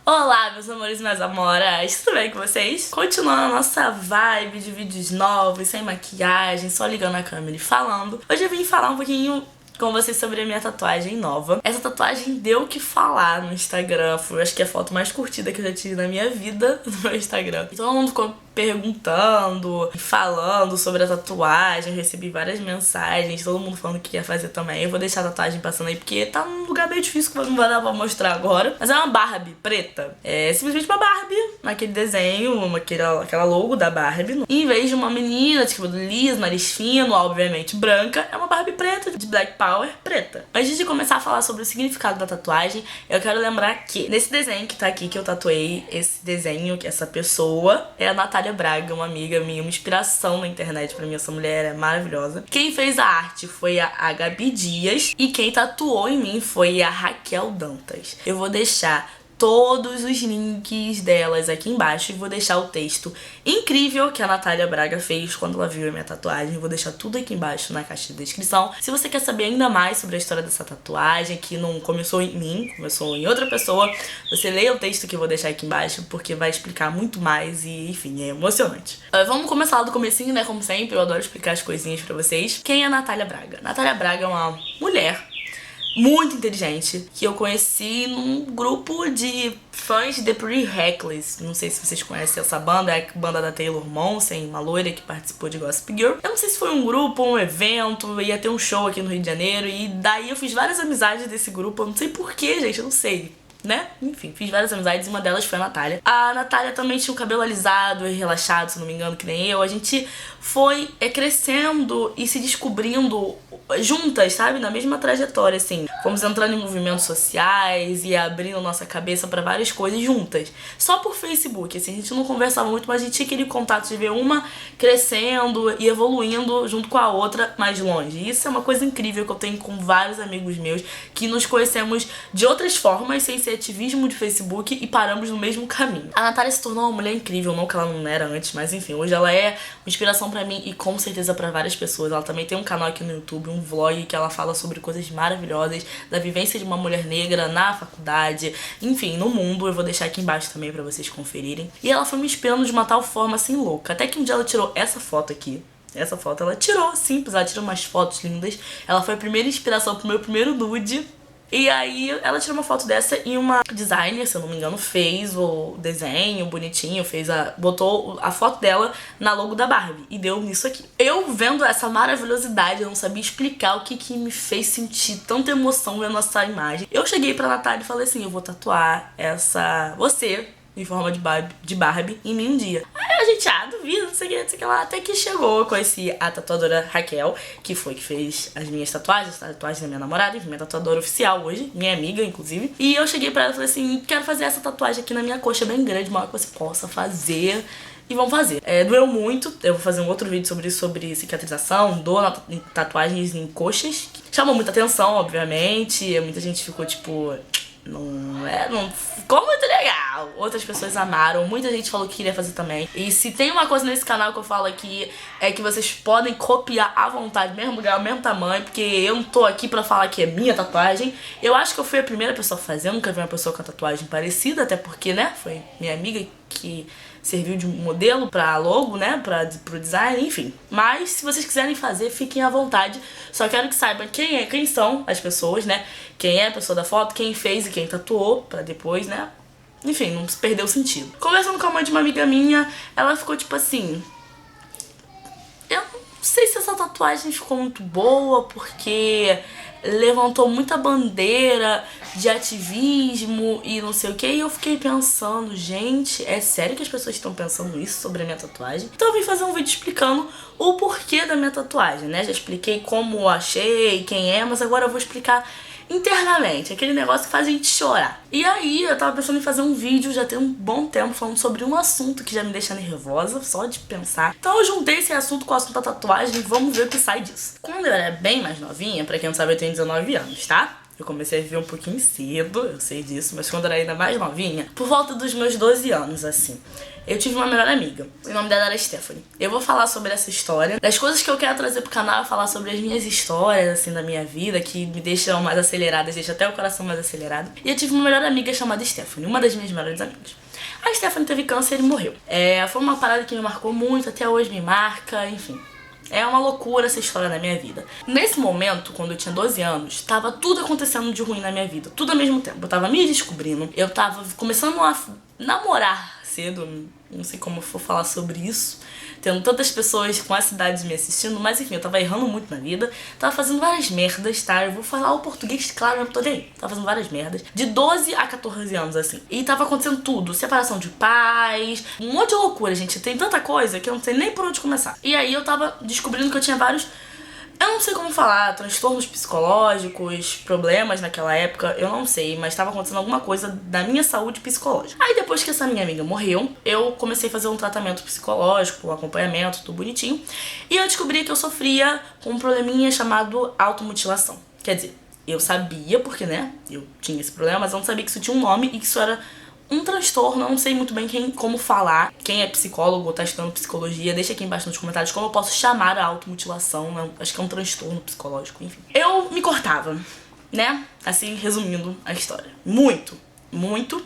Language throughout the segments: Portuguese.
Olá, meus amores e minhas amoras, tudo bem com vocês? Continuando a nossa vibe de vídeos novos, sem maquiagem, só ligando a câmera e falando. Hoje eu vim falar um pouquinho com vocês sobre a minha tatuagem nova. Essa tatuagem deu o que falar no Instagram, foi acho que a foto mais curtida que eu já tive na minha vida no meu Instagram. E todo mundo ficou perguntando, falando sobre a tatuagem, eu recebi várias mensagens, todo mundo falando que quer fazer também. Eu vou deixar a tatuagem passando aí porque tá num lugar meio difícil que não vai dar pra mostrar agora. Mas é uma Barbie preta, é simplesmente uma Barbie, naquele desenho, aquela logo da Barbie. E em vez de uma menina de cabelo liso, nariz fino, obviamente branca, é uma Barbie preta, de Black Power preta. Antes de começar a falar sobre o significado da tatuagem, eu quero lembrar que nesse desenho que tá aqui, que eu tatuei, esse desenho, que essa pessoa é a Natália Braga, uma amiga minha, uma inspiração na internet pra mim. Essa mulher é maravilhosa. Quem fez a arte foi a Gabi Dias e quem tatuou em mim foi a Raquel Dantas. Eu vou deixar todos os links delas aqui embaixo e vou deixar o texto incrível que a Natália Braga fez quando ela viu a minha tatuagem. Vou deixar tudo aqui embaixo na caixa de descrição. Se você quer saber ainda mais sobre a história dessa tatuagem, que não começou em mim, começou em outra pessoa, você leia o texto que eu vou deixar aqui embaixo, porque vai explicar muito mais e, enfim, é emocionante. Vamos começar lá do comecinho, né? Como sempre, eu adoro explicar as coisinhas pra vocês. Quem é a Natália Braga? Natália Braga é uma mulher muito inteligente, que eu conheci num grupo de fãs de The Pretty Reckless. Não sei se vocês conhecem essa banda, é a banda da Taylor Momsen, uma loira que participou de Gossip Girl. Eu não sei se foi um grupo, um evento, ia ter um show aqui no Rio de Janeiro, e daí eu fiz várias amizades desse grupo, eu não sei porquê, gente, eu não sei, né? Enfim, fiz várias amizades e uma delas foi a Natália. A Natália também tinha o cabelo alisado e relaxado, se não me engano, que nem eu. A gente foi crescendo e se descobrindo juntas, sabe? Na mesma trajetória, assim. Fomos entrando em movimentos sociais e abrindo nossa cabeça pra várias coisas juntas. Só por Facebook, assim, a gente não conversava muito, mas a gente tinha aquele contato de ver uma crescendo e evoluindo junto com a outra mais longe. E isso é uma coisa incrível que eu tenho com vários amigos meus, que nos conhecemos de outras formas, sem ser ativismo de Facebook, e paramos no mesmo caminho. A Natália se tornou uma mulher incrível, não que ela não era antes, mas enfim, hoje ela é uma inspiração pra mim e com certeza pra várias pessoas. Ela também tem um canal aqui no YouTube, um vlog, que ela fala sobre coisas maravilhosas, da vivência de uma mulher negra na faculdade, enfim, no mundo. Eu vou deixar aqui embaixo também pra vocês conferirem. E ela foi me inspirando de uma tal forma assim louca, até que um dia ela tirou essa foto aqui. Essa foto ela tirou, simples, ela tirou umas fotos lindas. Ela foi a primeira inspiração pro meu primeiro nude. E aí ela tirou uma foto dessa e uma designer, se eu não me engano, fez o desenho bonitinho, botou a foto dela na logo da Barbie e deu nisso aqui. Eu vendo essa maravilhosidade, eu não sabia explicar o que me fez sentir tanta emoção vendo essa imagem. Eu cheguei pra Natália e falei assim, eu vou tatuar você em forma de Barbie em mim um dia. Aí a gente, duvido, não sei o que lá. Até que chegou, eu conheci a tatuadora Raquel, que fez as minhas tatuagens da minha namorada, minha tatuadora oficial hoje, minha amiga, inclusive. E eu cheguei pra ela e falei assim, quero fazer essa tatuagem aqui na minha coxa bem grande, maior que você possa fazer. E vamos fazer. Doeu muito, eu vou fazer um outro vídeo sobre cicatrização, dor em tatuagens em coxas. Chamou muita atenção, obviamente, muita gente ficou tipo... Não ficou muito legal. Outras pessoas amaram, muita gente falou que queria fazer também. E se tem uma coisa nesse canal que eu falo aqui, é que vocês podem copiar à vontade, mesmo lugar, mesmo tamanho, porque eu não tô aqui pra falar que é minha tatuagem. Eu acho que eu fui a primeira pessoa a fazer, eu nunca vi uma pessoa com a tatuagem parecida, até porque, né, foi minha amiga que serviu de modelo pra logo, né, pro design, enfim. Mas se vocês quiserem fazer, fiquem à vontade. Só quero que saibam quem são as pessoas, né, quem é a pessoa da foto, quem fez e quem tatuou, pra depois, né, enfim, não se perder o sentido. Conversando com a mãe de uma amiga minha, ela ficou tipo assim, eu não sei se essa tatuagem ficou muito boa, porque levantou muita bandeira de ativismo e não sei o que. E eu fiquei pensando, gente, é sério que as pessoas estão pensando isso sobre a minha tatuagem? Então eu vim fazer um vídeo explicando o porquê da minha tatuagem, né? Já expliquei como eu achei, quem é, mas agora eu vou explicar internamente, aquele negócio que faz a gente chorar. E aí eu tava pensando em fazer um vídeo já tem um bom tempo falando sobre um assunto que já me deixa nervosa só de pensar. Então eu juntei esse assunto com o assunto da tatuagem e vamos ver o que sai disso. Quando eu era bem mais novinha, pra quem não sabe, eu tenho 19 anos, tá? Eu comecei a viver um pouquinho cedo, eu sei disso, mas quando eu era ainda mais novinha, por volta dos meus 12 anos, assim, eu tive uma melhor amiga. O nome dela era Stephanie. Eu vou falar sobre essa história. Das coisas que eu quero trazer pro canal, falar sobre as minhas histórias, assim, da minha vida, que me deixam mais acelerada, deixa até o coração mais acelerado. E eu tive uma melhor amiga chamada Stephanie, uma das minhas melhores amigas. A Stephanie teve câncer e morreu. Foi uma parada que me marcou muito, até hoje me marca, enfim. É uma loucura essa história na minha vida. Nesse momento, quando eu tinha 12 anos, tava tudo acontecendo de ruim na minha vida. Tudo ao mesmo tempo. Eu tava me descobrindo. Eu tava começando a namorar cedo. Não sei como eu vou falar sobre isso. Tendo tantas pessoas com essa idade me assistindo. Mas enfim, eu tava errando muito na vida. Tava fazendo várias merdas, tá? Eu vou falar o português, claro, eu não tô nem aí. Tava fazendo várias merdas. De 12 a 14 anos, assim. E tava acontecendo tudo. Separação de pais. Um monte de loucura, gente. Tem tanta coisa que eu não sei nem por onde começar. E aí eu tava descobrindo que eu tinha vários... Eu não sei como falar, transtornos psicológicos, problemas naquela época, eu não sei, mas estava acontecendo alguma coisa da minha saúde psicológica. Aí depois que essa minha amiga morreu, eu comecei a fazer um tratamento psicológico, um acompanhamento, tudo bonitinho, e eu descobri que eu sofria com um probleminha chamado automutilação. Quer dizer, eu sabia, porque, né, eu tinha esse problema, mas eu não sabia que isso tinha um nome e que isso era um transtorno. Eu não sei muito bem como falar. Quem é psicólogo ou tá estudando psicologia, deixa aqui embaixo nos comentários como eu posso chamar a automutilação, né? Acho que é um transtorno psicológico, enfim. Eu me cortava, né? Assim, resumindo a história. Muito, muito.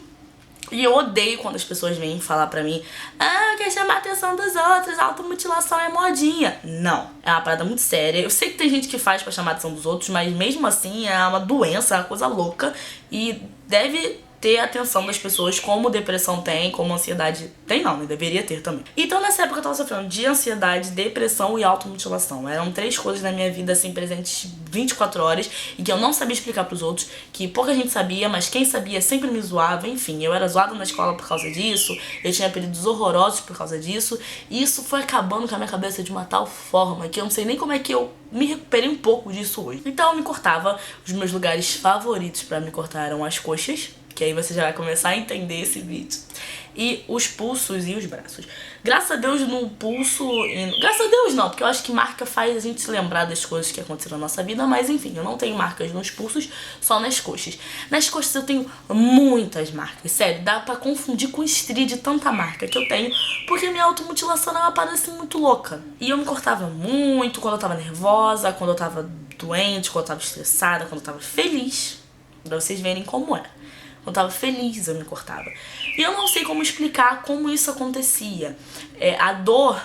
E eu odeio quando as pessoas vêm falar pra mim: ah, quer chamar a atenção dos outros, automutilação é modinha. Não, é uma parada muito séria. Eu sei que tem gente que faz pra chamar a atenção dos outros, mas mesmo assim é uma doença, é uma coisa louca. E deve ter a atenção das pessoas, como depressão tem, como ansiedade tem, não, né? Deveria ter também. Então nessa época eu tava sofrendo de ansiedade, depressão e automutilação. Eram 3 coisas na minha vida, assim, presentes 24 horas e que eu não sabia explicar pros outros, que pouca gente sabia, mas quem sabia sempre me zoava. Enfim, eu era zoada na escola por causa disso, eu tinha apelidos horrorosos por causa disso, e isso foi acabando com a minha cabeça de uma tal forma que eu não sei nem como é que eu me recuperei um pouco disso hoje. Então eu me cortava. Os meus lugares favoritos pra me cortar eram as coxas, que aí você já vai começar a entender esse vídeo, e os pulsos e os braços. Graças a Deus no pulso... Graças a Deus não, porque eu acho que marca faz a gente se lembrar das coisas que aconteceram na nossa vida, mas enfim, eu não tenho marcas nos pulsos, só nas coxas. Nas coxas eu tenho muitas marcas, sério, dá pra confundir com estria de tanta marca que eu tenho, porque minha automutilação é uma parada assim muito louca. E eu me cortava muito quando eu tava nervosa, quando eu tava doente, quando eu tava estressada, quando eu tava feliz, pra vocês verem como é. Eu tava feliz, eu me cortava. E eu não sei como explicar como isso acontecia. A dor,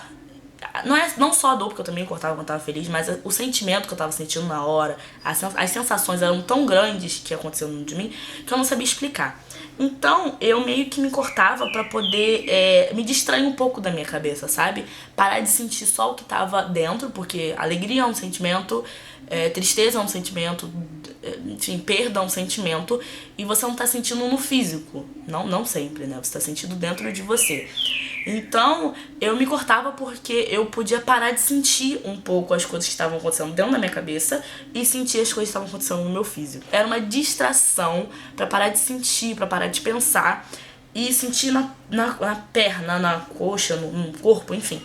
não só a dor, porque eu também me cortava quando eu tava feliz, mas o sentimento que eu tava sentindo na hora, as sensações eram tão grandes que aconteciam dentro de mim, que eu não sabia explicar. Então, eu meio que me cortava pra poder me distrair um pouco da minha cabeça, sabe? Parar de sentir só o que tava dentro, porque alegria é um sentimento, tristeza é um sentimento, enfim, perda é um sentimento, e você não tá sentindo no físico. Não sempre, né? Você tá sentindo dentro de você. Então, eu me cortava porque eu podia parar de sentir um pouco as coisas que estavam acontecendo dentro da minha cabeça e sentir as coisas que estavam acontecendo no meu físico. Era uma distração pra parar de sentir, pra parar de pensar e sentir na perna, na coxa, no corpo, enfim.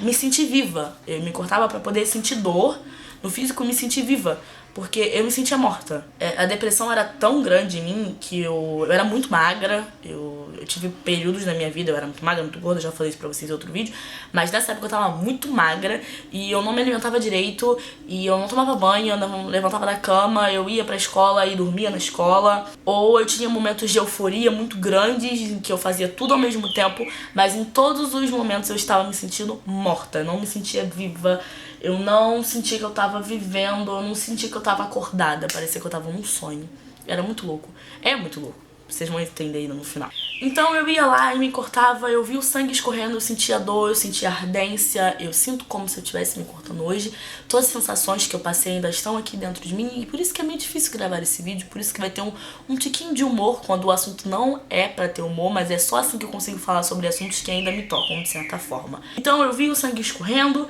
Me sentir viva. Eu me cortava pra poder sentir dor no físico e me sentir viva, porque eu me sentia morta. A depressão era tão grande em mim que eu era muito magra. Eu tive períodos na minha vida, eu era muito magra, muito gorda, já falei isso pra vocês em outro vídeo, mas nessa época eu tava muito magra e eu não me alimentava direito, e eu não tomava banho, eu não levantava da cama, eu ia pra escola e dormia na escola, ou eu tinha momentos de euforia muito grandes em que eu fazia tudo ao mesmo tempo, mas em todos os momentos eu estava me sentindo morta, eu não me sentia viva. Eu não sentia que eu tava vivendo, eu não sentia que eu tava acordada, parecia que eu tava num sonho. Era muito louco. É muito louco. Vocês vão entender ainda no final. Então eu ia lá e me cortava, eu via o sangue escorrendo, eu sentia dor, eu sentia ardência, eu sinto como se eu estivesse me cortando hoje. Todas as sensações que eu passei ainda estão aqui dentro de mim, e por isso que é meio difícil gravar esse vídeo, por isso que vai ter um tiquinho de humor quando o assunto não é pra ter humor, mas é só assim que eu consigo falar sobre assuntos que ainda me tocam de certa forma. Então eu via o sangue escorrendo,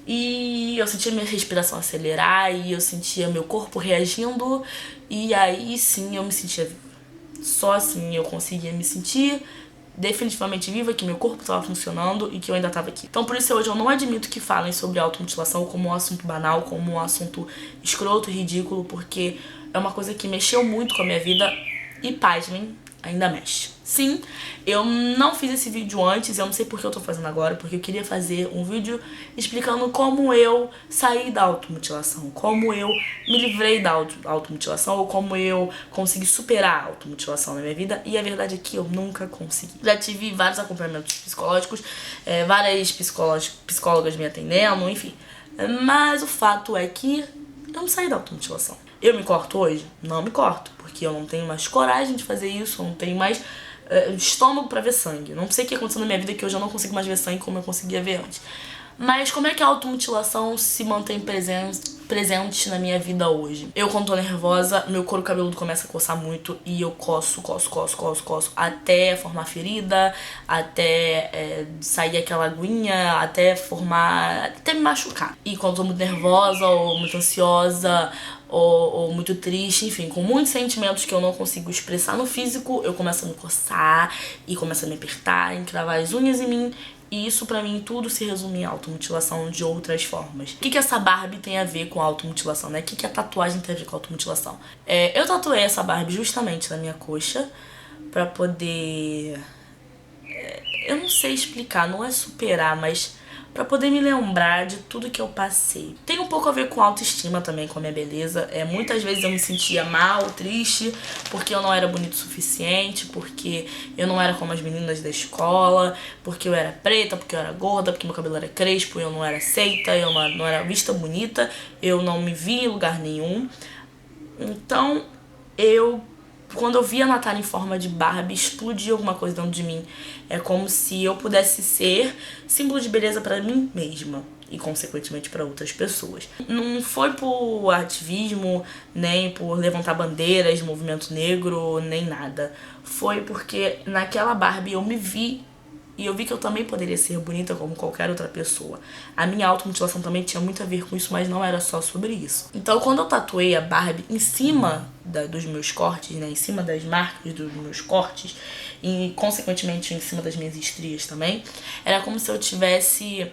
e eu sentia minha respiração acelerar, e eu sentia meu corpo reagindo, e aí sim eu me sentia viva. Só assim eu conseguia me sentir definitivamente viva, que meu corpo estava funcionando e que eu ainda estava aqui. Então por isso hoje eu não admito que falem sobre automutilação como um assunto banal, como um assunto escroto e ridículo, porque é uma coisa que mexeu muito com a minha vida e, pasmem, ainda mexe. Sim, eu não fiz esse vídeo antes, eu não sei por que eu tô fazendo agora, porque eu queria fazer um vídeo explicando como eu saí da automutilação, como eu me livrei da automutilação, ou como eu consegui superar a automutilação na minha vida, e a verdade é que eu nunca consegui. Já tive vários acompanhamentos psicológicos, várias psicólogas me atendendo, enfim, mas o fato é que eu não saí da automutilação. Eu me corto hoje? Não me corto, porque eu não tenho mais coragem de fazer isso, eu não tenho mais estômago pra ver sangue. Não sei o que aconteceu na minha vida que hoje eu não consigo mais ver sangue como eu conseguia ver antes. Mas como é que a automutilação se mantém presente na minha vida hoje? Eu, quando tô nervosa, meu couro cabeludo começa a coçar muito e eu coço até formar ferida, até sair aquela aguinha, até me machucar. E quando tô muito nervosa ou muito ansiosa ou muito triste, enfim, com muitos sentimentos que eu não consigo expressar no físico, eu começo a me coçar e começo a me apertar, encravar as unhas em mim. E isso pra mim tudo se resume em automutilação de outras formas. O que essa Barbie tem a ver com a automutilação, né? O que a tatuagem tem a ver com a automutilação? Eu tatuei essa Barbie justamente na minha coxa pra poder... eu não sei explicar, não é superar, mas pra poder me lembrar de tudo que eu passei. Tem um pouco a ver com autoestima também, com a minha beleza. Muitas vezes eu me sentia mal, triste, porque eu não era bonito o suficiente, porque eu não era como as meninas da escola, porque eu era preta, porque eu era gorda, porque meu cabelo era crespo, eu não era aceita, eu não era vista bonita, eu não me via em lugar nenhum. Então, quando eu via a Natália em forma de Barbie, explodia alguma coisa dentro de mim. É como se eu pudesse ser símbolo de beleza pra mim mesma e, consequentemente, pra outras pessoas. Não foi por ativismo, nem por levantar bandeiras de movimento negro, nem nada. Foi porque naquela Barbie eu me vi e eu vi que eu também poderia ser bonita como qualquer outra pessoa. A minha automutilação também tinha muito a ver com isso, mas não era só sobre isso. Então, quando eu tatuei a Barbie em cima dos meus cortes, né, em cima das marcas dos meus cortes, e consequentemente em cima das minhas estrias também, era como se eu tivesse...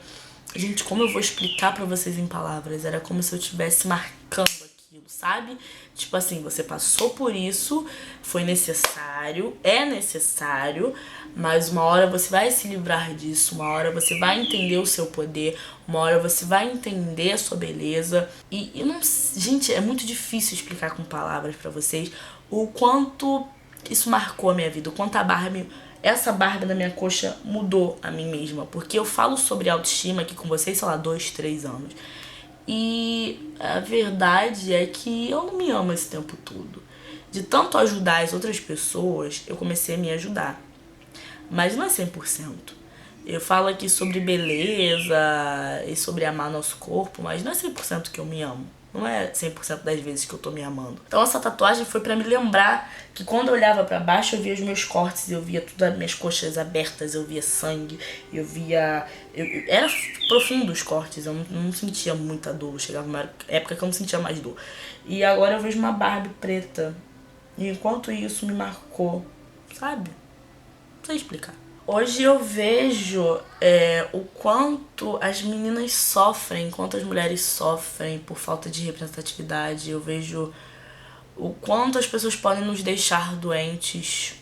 Gente, como eu vou explicar pra vocês em palavras? Era como se eu estivesse marcando aquilo, sabe? Tipo assim, você passou por isso, foi necessário, é necessário, mas uma hora você vai se livrar disso, uma hora você vai entender o seu poder, uma hora você vai entender a sua beleza. E não, gente, é muito difícil explicar com palavras pra vocês o quanto isso marcou a minha vida, o quanto essa Barbie na minha coxa mudou a mim mesma. Porque eu falo sobre autoestima aqui com vocês, sei lá, 2, 3 anos. E a verdade é que eu não me amo esse tempo todo. De tanto ajudar as outras pessoas, eu comecei a me ajudar. Mas não é 100%. Eu falo aqui sobre beleza e sobre amar nosso corpo, mas não é 100% que eu me amo. Não é 100% das vezes que eu tô me amando. Então essa tatuagem foi pra me lembrar que quando eu olhava pra baixo, eu via os meus cortes, eu via tudo as minhas coxas abertas, eu via sangue, eu via... Era profundo os cortes, eu não sentia muita dor. Chegava uma época que eu não sentia mais dor. E agora eu vejo uma Barbie preta. E enquanto isso me marcou, sabe? Não sei explicar. Hoje eu vejo o quanto as meninas sofrem, quanto as mulheres sofrem por falta de representatividade. Eu vejo o quanto as pessoas podem nos deixar doentes.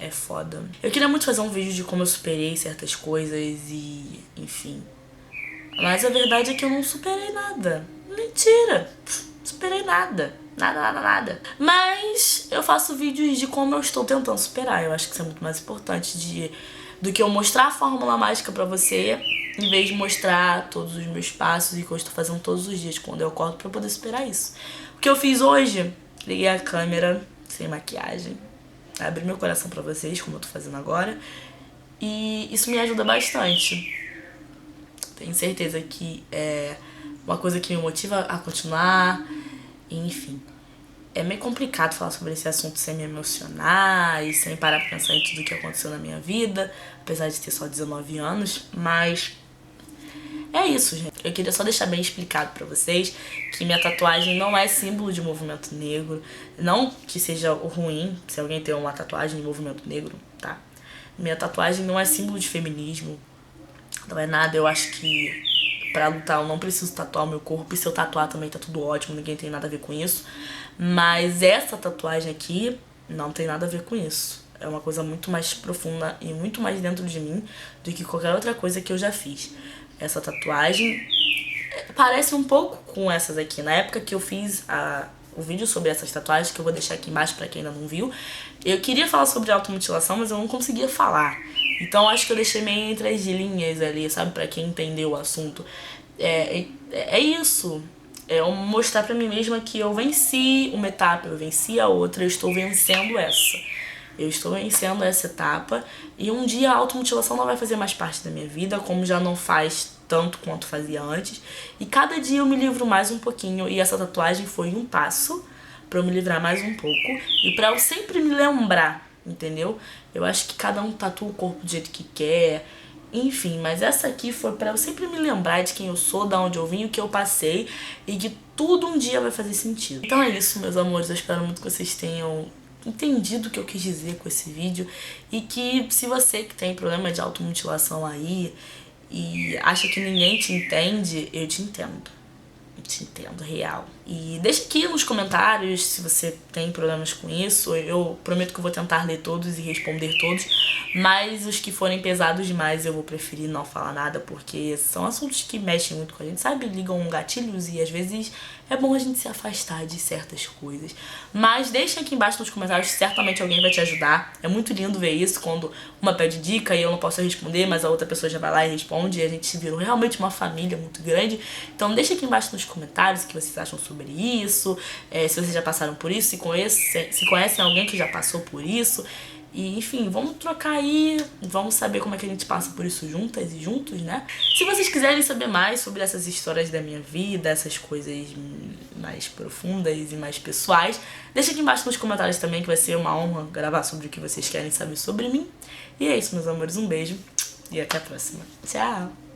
É foda. Eu queria muito fazer um vídeo de como eu superei certas coisas e... enfim. Mas a verdade é que eu não superei nada. Mentira! Superei nada. Nada. Mas eu faço vídeos de como eu estou tentando superar. Eu acho que isso é muito mais importante do que eu mostrar a fórmula mágica pra você, em vez de mostrar todos os meus passos e que eu estou fazendo todos os dias quando eu acordo pra poder superar isso. O que eu fiz hoje? Liguei a câmera, sem maquiagem, abri meu coração pra vocês, como eu tô fazendo agora. E isso me ajuda bastante. Tenho certeza que é uma coisa que me motiva a continuar. Enfim, é meio complicado falar sobre esse assunto sem me emocionar e sem parar pra pensar em tudo que aconteceu na minha vida, apesar de ter só 19 anos, mas é isso, gente. Eu queria só deixar bem explicado pra vocês que minha tatuagem não é símbolo de movimento negro, não que seja ruim se alguém tem uma tatuagem de movimento negro, tá? Minha tatuagem não é símbolo de feminismo, não é nada. Eu acho que pra lutar eu não preciso tatuar o meu corpo, e se eu tatuar também tá tudo ótimo, ninguém tem nada a ver com isso. Mas essa tatuagem aqui não tem nada a ver com isso. É uma coisa muito mais profunda e muito mais dentro de mim do que qualquer outra coisa que eu já fiz. Essa tatuagem parece um pouco com essas aqui. Na época que eu fiz o vídeo sobre essas tatuagens, que eu vou deixar aqui embaixo pra quem ainda não viu, eu queria falar sobre automutilação, mas eu não conseguia falar. Então acho que eu deixei meio entre as linhas ali, sabe? Pra quem entendeu o assunto. É isso. É eu mostrar pra mim mesma que eu venci uma etapa, eu venci a outra, eu estou vencendo essa. Eu estou vencendo essa etapa e um dia a automutilação não vai fazer mais parte da minha vida, como já não faz tanto quanto fazia antes. E cada dia eu me livro mais um pouquinho, e essa tatuagem foi um passo pra eu me livrar mais um pouco e pra eu sempre me lembrar, entendeu? Eu acho que cada um tatua o corpo do jeito que quer, enfim, mas essa aqui foi pra eu sempre me lembrar de quem eu sou, da onde eu vim, o que eu passei, e que tudo um dia vai fazer sentido. Então é isso, meus amores, eu espero muito que vocês tenham entendido o que eu quis dizer com esse vídeo, e que se você que tem problema de automutilação aí e acha que ninguém te entende, eu te entendo. Eu te entendo, real. E deixa aqui nos comentários se você tem problemas com isso. Eu prometo que eu vou tentar ler todos e responder todos, mas os que forem pesados demais eu vou preferir não falar nada, porque são assuntos que mexem muito com a gente, sabe? Ligam gatilhos e às vezes é bom a gente se afastar de certas coisas. Mas deixa aqui embaixo nos comentários, certamente alguém vai te ajudar. É muito lindo ver isso, quando uma pede dica e eu não posso responder, mas a outra pessoa já vai lá e responde, e a gente virou realmente uma família muito grande. Então deixa aqui embaixo nos comentários o que vocês acham sobre isso, se vocês já passaram por isso, se conhecem alguém que já passou por isso. E, enfim, vamos trocar aí, vamos saber como é que a gente passa por isso juntas e juntos, né? Se vocês quiserem saber mais sobre essas histórias da minha vida, essas coisas mais profundas e mais pessoais, deixa aqui embaixo nos comentários também, que vai ser uma honra gravar sobre o que vocês querem saber sobre mim. E é isso, meus amores, um beijo e até a próxima. Tchau!